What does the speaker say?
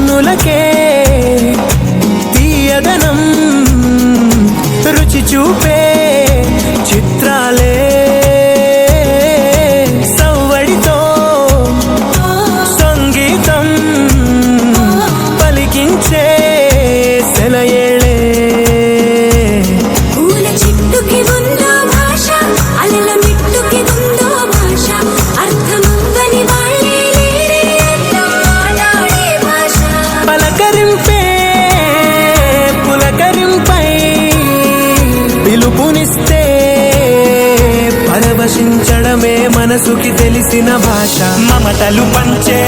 కనులకే తీయదనం రుచి చూపే చిత్రాలే సవ్వడితో సంగీతం పలికించే సెలయేళే పూల చెట్టుకి ఉందో భాష అలల మిట్టుకి ఉందో భాష అర్థమవ్వని వాళ్ళే లేరే అర్థం మాట్లాడే భాష పలకరింపే పులకరింపై పిలుపునిస్తే పరవశించడమే మనసుకి తెలిసిన భాష మమతలు పంచే